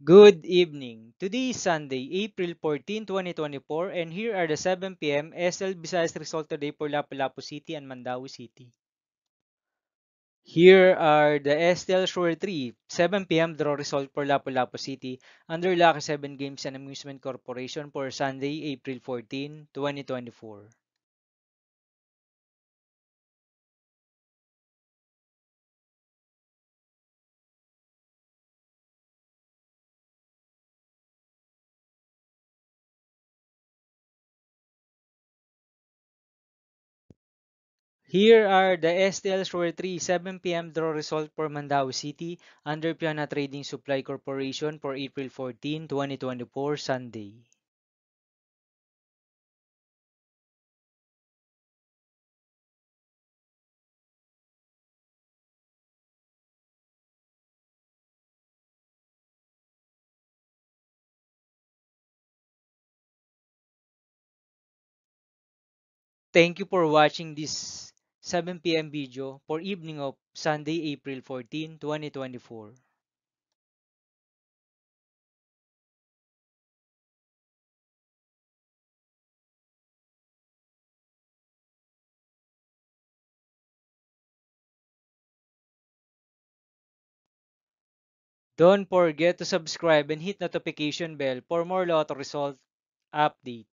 Good evening. Today is Sunday, April 14, 2024, and here are the 7 p.m. SL Visayas result today for Lapu-Lapu City and Mandaue City. Here are the STL Shore 3, 7 p.m. draw result for Lapu-Lapu City under Lucky 7 Games and Amusement Corporation for Sunday, April 14, 2024. Here are the STL Shore 3 7 p.m. draw result for Mandaue City under Piana Trading Supply Corporation for April 14, 2024, Sunday. Thank you for watching this 7 p.m. video for evening of Sunday, April 14, 2024. Don't forget to subscribe and hit notification bell for more lotto result update.